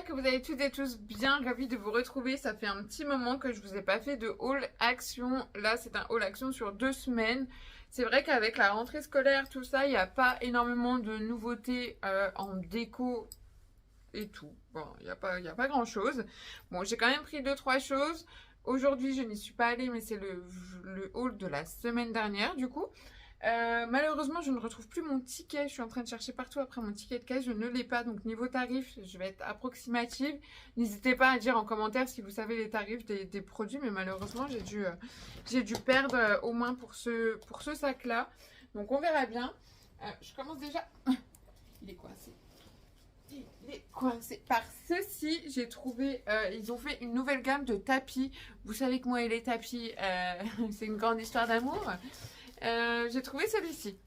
J'espère que vous allez toutes et tous bien, ravis de vous retrouver. Ça fait un petit moment que je vous ai pas fait de haul action. Là, c'est un haul action sur 2 semaines. C'est vrai qu'avec la rentrée scolaire, tout ça, il n'y a pas énormément de nouveautés en déco et tout. Bon, il n'y a pas grand-chose. Bon, j'ai quand même pris 2-3 choses. Aujourd'hui, je n'y suis pas allée, mais c'est le haul de la semaine dernière, du coup. Malheureusement, je ne retrouve plus mon ticket. Je suis en train de chercher partout après mon ticket de caisse. Je ne l'ai pas. Donc, niveau tarif, je vais être approximative. N'hésitez pas à dire en commentaire si vous savez les tarifs des produits. Mais malheureusement, j'ai dû perdre au moins pour ce sac-là. Donc, on verra bien. Je commence déjà. Il est coincé. Il est coincé. Par ceci, j'ai trouvé. Ils ont fait une nouvelle gamme de tapis. Vous savez que moi et les tapis, c'est une grande histoire d'amour. J'ai trouvé celui-ci.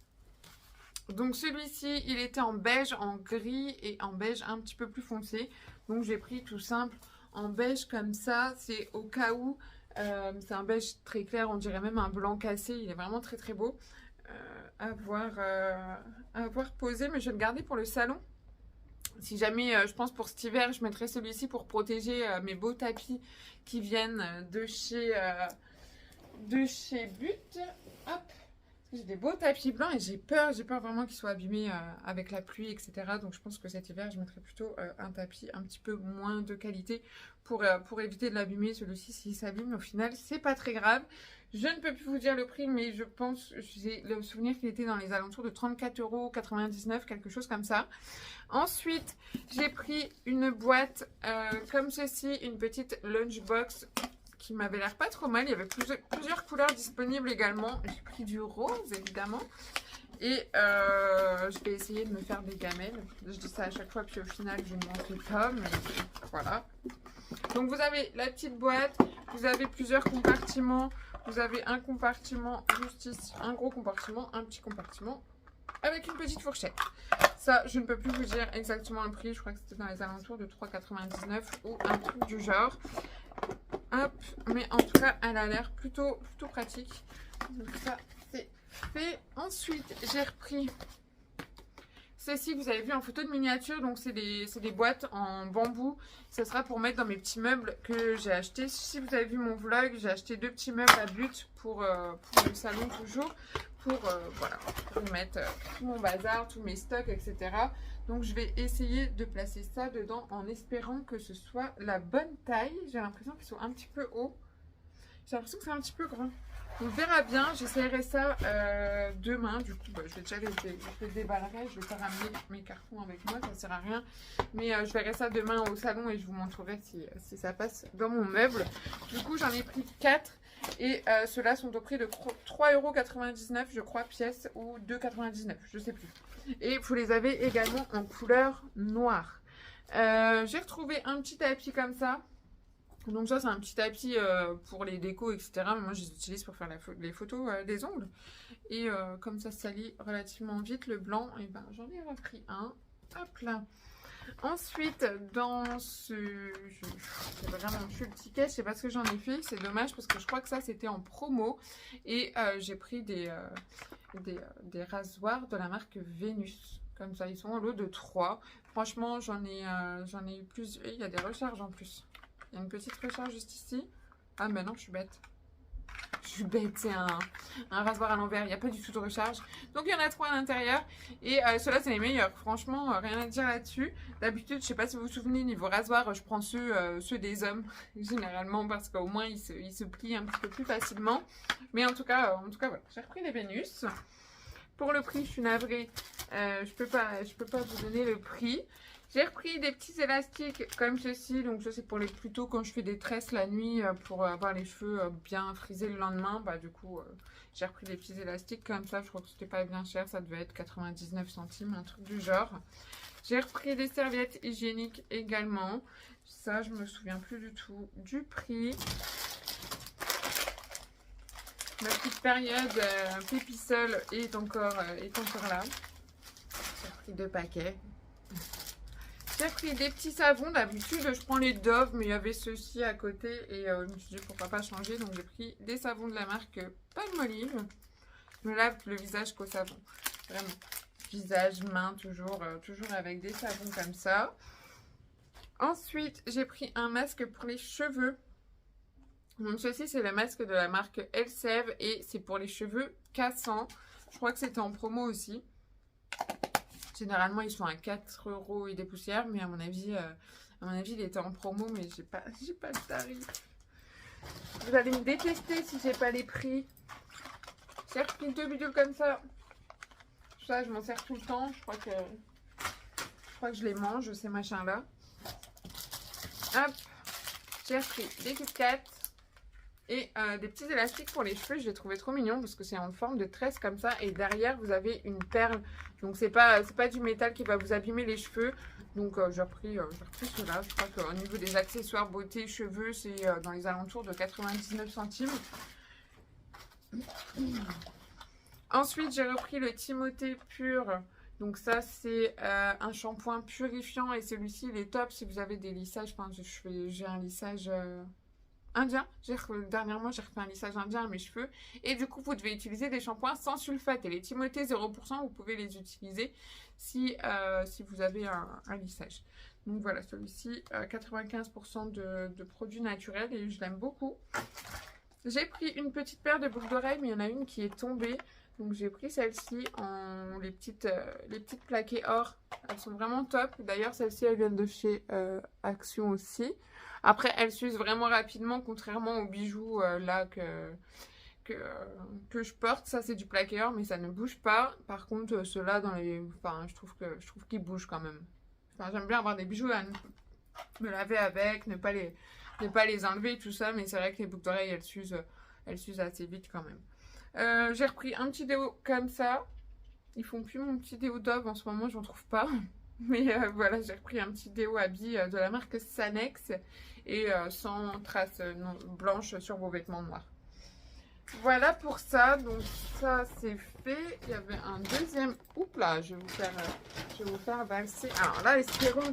Donc celui-ci, il était en beige, en gris et en beige un petit peu plus foncé. Donc j'ai pris tout simple en beige comme ça. C'est au cas où. C'est un beige très clair, on dirait même un blanc cassé. Il est vraiment très très beau. À voir posé, mais je vais le garder pour le salon. Si jamais, je pense pour cet hiver, je mettrai celui-ci pour protéger mes beaux tapis qui viennent de chez But. Hop. J'ai des beaux tapis blancs et j'ai peur vraiment qu'ils soient abîmés avec la pluie, etc. Donc je pense que cet hiver, je mettrai plutôt un tapis un petit peu moins de qualité pour éviter de l'abîmer. Celui-ci, s'il s'abîme, au final, c'est pas très grave. Je ne peux plus vous dire le prix, mais je pense, j'ai le souvenir qu'il était dans les alentours de 34,99 €, quelque chose comme ça. Ensuite, j'ai pris une boîte comme ceci, une petite lunchbox qui m'avait l'air pas trop mal. Il y avait plusieurs couleurs disponibles également. J'ai pris du rose, évidemment. Et je vais essayer de me faire des gamelles. Je dis ça à chaque fois, puis au final, je ne m'en fais pas. Mais voilà. Donc, vous avez la petite boîte. Vous avez plusieurs compartiments. Vous avez un compartiment juste ici. Un gros compartiment, un petit compartiment. Avec une petite fourchette. Ça, je ne peux plus vous dire exactement le prix. Je crois que c'était dans les alentours de 3,99 € ou un truc du genre. Hop, mais en tout cas, elle a l'air plutôt pratique. Donc ça, c'est fait. Ensuite, j'ai repris ceci que vous avez vu en photo de miniature. Donc, c'est des boîtes en bambou. Ça sera pour mettre dans mes petits meubles que j'ai acheté. Si vous avez vu mon vlog, j'ai acheté 2 petits meubles à But pour le salon toujours. Voilà, pour mettre tout mon bazar, tous mes stocks, etc. Donc, je vais essayer de placer ça dedans en espérant que ce soit la bonne taille. J'ai l'impression qu'ils sont un petit peu hauts. J'ai l'impression que c'est un petit peu grand. On verra bien. J'essaierai ça demain. Du coup, je vais déjà les déballerai. Je vais pas ramener mes cartons avec moi. Ça ne sert à rien. Mais je verrai ça demain au salon et je vous montrerai si ça passe dans mon meuble. Du coup, j'en ai pris 4. Et ceux-là sont au prix de 3,99 € je crois, pièce, ou 2,99 €, je sais plus. Et vous les avez également en couleur noire. J'ai retrouvé un petit tapis comme ça. Donc ça, c'est un petit tapis pour les décos, etc. Mais moi, je les utilise pour faire les photos des ongles. Et comme ça salit relativement vite le blanc, et ben j'en ai repris un. Hop là. Ensuite, dans c'est vraiment plus le ticket, je sais pas ce que j'en ai fait, c'est dommage parce que je crois que ça c'était en promo et j'ai pris des rasoirs de la marque Vénus, comme ça ils sont en lot de 3. Franchement j'en ai eu plus, et il y a des recharges en plus, il y a une petite recharge juste ici. Ah mais non, je suis bête. C'est un rasoir à l'envers, il n'y a pas du tout de recharge. Donc il y en a 3 à l'intérieur. Et ceux-là c'est les meilleurs, franchement rien à dire là-dessus. D'habitude, je sais pas si vous vous souvenez, niveau rasoir, je prends ceux des hommes généralement parce qu'au moins ils se plient un petit peu plus facilement. Mais en tout cas voilà, j'ai repris les Vénus. Pour le prix, je suis navrée, je peux pas vous donner le prix. J'ai repris des petits élastiques comme ceci. Donc ça c'est pour les plutôt quand je fais des tresses la nuit pour avoir les cheveux bien frisés le lendemain. Bah du coup j'ai repris des petits élastiques comme ça. Je crois que c'était pas bien cher. Ça devait être 99 centimes, un truc du genre. J'ai repris des serviettes hygiéniques également. Ça je me souviens plus du tout du prix. Ma petite période pépisole est encore là. J'ai repris 2 paquets. J'ai pris des petits savons. D'habitude, je prends les Dove, mais il y avait ceux-ci à côté. Et je me suis dit pourquoi pas changer. Donc, j'ai pris des savons de la marque Palmolive. Je me lave le visage qu'au savon. Vraiment. Visage, main, toujours avec des savons comme ça. Ensuite, j'ai pris un masque pour les cheveux. Donc ceci, c'est le masque de la marque Elseve et c'est pour les cheveux cassants. Je crois que c'était en promo aussi. Généralement, ils sont à 4 € et des poussières, mais à mon avis, il était en promo, mais j'ai pas le tarif. Vous allez me détester si j'ai pas les prix. J'ai repris 2 bidules comme ça. Ça, je m'en sers tout le temps. Je crois que je les mange, ces machins-là. Hop, j'ai repris des Kit Kat et des petits élastiques pour les cheveux. Je les trouvais trop mignons parce que c'est en forme de tresse comme ça. Et derrière, vous avez une perle. Donc, c'est pas du métal qui va vous abîmer les cheveux. Donc, j'ai repris ceux-là. Je crois qu'au niveau des accessoires beauté, cheveux, c'est dans les alentours de 99 centimes. Ensuite, j'ai repris le Timothée Pur. Donc ça, c'est un shampoing purifiant et celui-ci, il est top si vous avez des lissages. Enfin, j'ai un lissage indien. Dernièrement, j'ai refait un lissage indien à mes cheveux. Et du coup, vous devez utiliser des shampoings sans sulfate. Et les Timothée 0%, vous pouvez les utiliser si vous avez un lissage. Donc voilà, celui-ci, 95% de produits naturels et je l'aime beaucoup. J'ai pris une petite paire de boucles d'oreilles, mais il y en a une qui est tombée. Donc j'ai pris celle-ci en les petites plaquées or. Elles sont vraiment top. D'ailleurs, celles-ci, elles viennent de chez Action aussi. Après, elles s'usent vraiment rapidement, contrairement aux bijoux là que je porte. Ça, c'est du plaqué or, mais ça ne bouge pas. Par contre, ceux-là, je trouve qu'ils bougent quand même. Enfin, j'aime bien avoir des bijoux à me laver avec, ne pas les enlever, tout ça. Mais c'est vrai que les boucles d'oreilles, elles s'usent assez vite quand même. J'ai repris un petit déo comme ça. Ils font plus mon petit déo Dove en ce moment, j'en trouve pas. Mais voilà, j'ai repris un petit déo habit de la marque Sanex et sans traces blanches sur vos vêtements noirs. Voilà pour ça, donc ça c'est fait. Il y avait un deuxième. Oups là, je vais vous faire valser. Alors là, espérons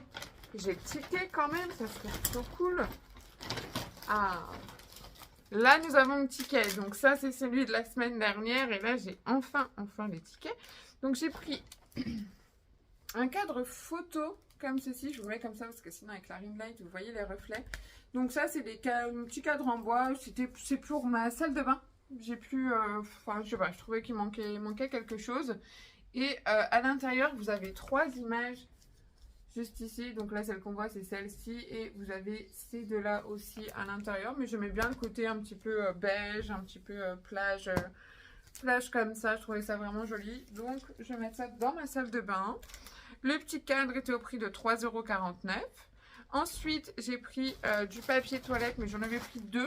que j'ai le ticket quand même, ça serait trop cool. Ah. Là, nous avons le ticket. Donc, ça, c'est celui de la semaine dernière. Et là, j'ai enfin les tickets. Donc, j'ai pris un cadre photo comme ceci. Je vous mets comme ça parce que sinon, avec la ring light, vous voyez les reflets. Donc, ça, c'est un petit cadre en bois. C'est pour ma salle de bain. J'ai plus... Enfin, je sais pas. Je trouvais qu'il manquait quelque chose. Et à l'intérieur, vous avez 3 images. Juste ici, donc là celle qu'on voit c'est celle-ci et vous avez ces deux-là aussi à l'intérieur, mais j'aimais bien le côté un petit peu beige, un petit peu plage comme ça, je trouvais ça vraiment joli, donc je vais mettre ça dans ma salle de bain. Le petit cadre était au prix de 3,49 €. Ensuite j'ai pris du papier toilette, mais j'en avais pris 2,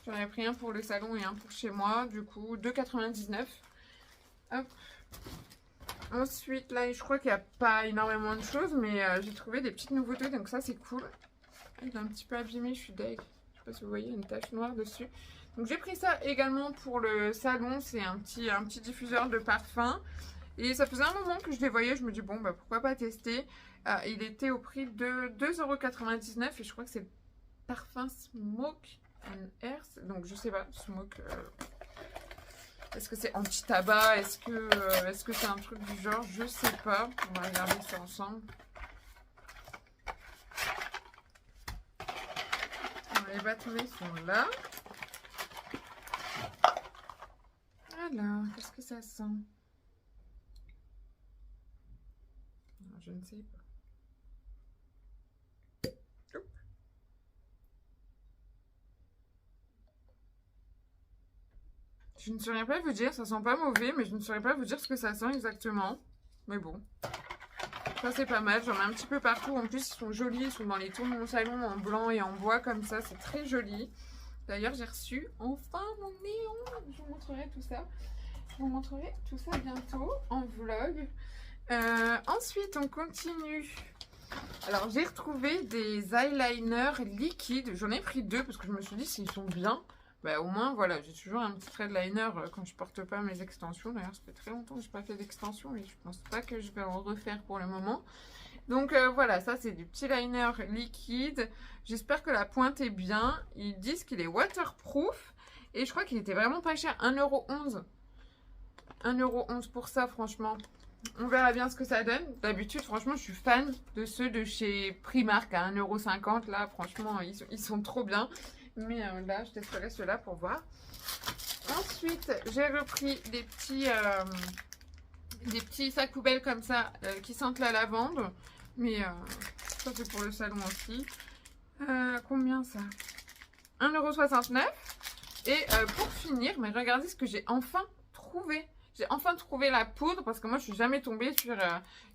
j'en avais pris un pour le salon et un pour chez moi, du coup 2,99 €. Hop. Ensuite, là, je crois qu'il n'y a pas énormément de choses, mais j'ai trouvé des petites nouveautés, donc ça, c'est cool. Il est un petit peu abîmé, je suis deg. Je sais pas si vous voyez, une tache noire dessus. Donc, j'ai pris ça également pour le salon. C'est un petit diffuseur de parfum. Et ça faisait un moment que je les voyais. Je me dis, bon, bah, pourquoi pas tester. Il était au prix de 2,99 € et je crois que c'est le parfum Smoke and Earth. Donc, je sais pas, Smoke... Est-ce que c'est anti-tabac? Est-ce que c'est un truc du genre? Je sais pas. On va regarder ça ensemble. Alors, les bâtonnets sont là. Alors, qu'est-ce que ça sent? Alors, je ne sais pas. Je ne saurais pas vous dire, ça sent pas mauvais, mais je ne saurais pas vous dire ce que ça sent exactement. Mais bon, ça c'est pas mal, j'en ai un petit peu partout. En plus, ils sont jolis, ils sont dans les tons de mon salon en blanc et en bois comme ça, c'est très joli. D'ailleurs, j'ai reçu enfin mon néon. Je vous montrerai tout ça. Je vous montrerai tout ça bientôt en vlog. Ensuite, on continue. Alors, j'ai retrouvé des eyeliners liquides. J'en ai pris 2 parce que je me suis dit s'ils sont bien. Bah, au moins, voilà, j'ai toujours un petit trait de liner quand je porte pas mes extensions. D'ailleurs, ça fait très longtemps que je n'ai pas fait d'extension et je pense pas que je vais en refaire pour le moment. Donc voilà, ça c'est du petit liner liquide. J'espère que la pointe est bien. Ils disent qu'il est waterproof et je crois qu'il était vraiment pas cher, 1,11 €. 1,11 € pour ça, franchement. On verra bien ce que ça donne. D'habitude, franchement, je suis fan de ceux de chez Primark à 1,50 €. Là, franchement, ils sont trop bien. Mais là, je testerai ceux-là pour voir. Ensuite, j'ai repris des petits sacs poubelles comme ça qui sentent la lavande. Mais ça, c'est pour le salon aussi. Combien ça? 1,69 €. Et pour finir, mais regardez ce que j'ai enfin trouvé. J'ai enfin trouvé la poudre parce que moi, je suis jamais tombée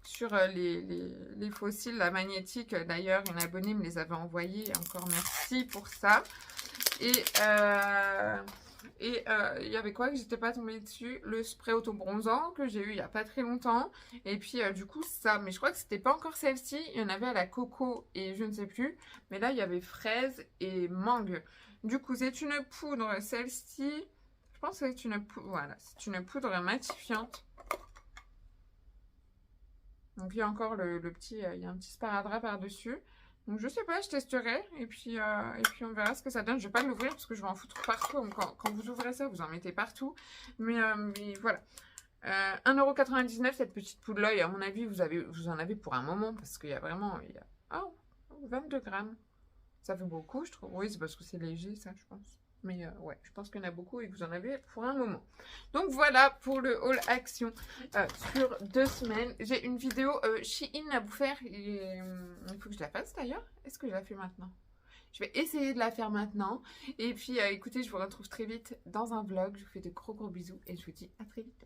sur les fossiles, la magnétique. D'ailleurs, une abonnée me les avait envoyés. Encore merci pour ça. Et il y avait quoi que j'étais pas tombée dessus? Le spray auto-bronzant que j'ai eu il y a pas très longtemps. Et puis, du coup, ça. Mais je crois que c'était pas encore celle-ci. Il y en avait à la coco et je ne sais plus. Mais là, il y avait fraise et mangue. Du coup, c'est une poudre. Celle-ci, je pense que c'est une poudre. Voilà, c'est une poudre matifiante. Donc, il y a encore le petit. Il y a un petit sparadrap par-dessus. Donc, je sais pas, je testerai. Et puis, on verra ce que ça donne. Je vais pas l'ouvrir parce que je vais en foutre partout. Donc, quand vous ouvrez ça, vous en mettez partout. Mais voilà. 1,99 € cette petite poudre-là. Et à mon avis, vous en avez pour un moment. Parce qu'il y a vraiment. Oh, 22 grammes. Ça fait beaucoup, je trouve. Oui, c'est parce que c'est léger, ça, je pense. Mais ouais, je pense qu'il y en a beaucoup et que vous en avez pour un moment. Donc voilà pour le haul action sur 2 semaines. J'ai une vidéo Shein à vous faire. Et, il faut que je la fasse d'ailleurs. Est-ce que je la fais maintenant? Je vais essayer de la faire maintenant. Et puis écoutez, je vous retrouve très vite dans un vlog. Je vous fais de gros bisous et je vous dis à très vite.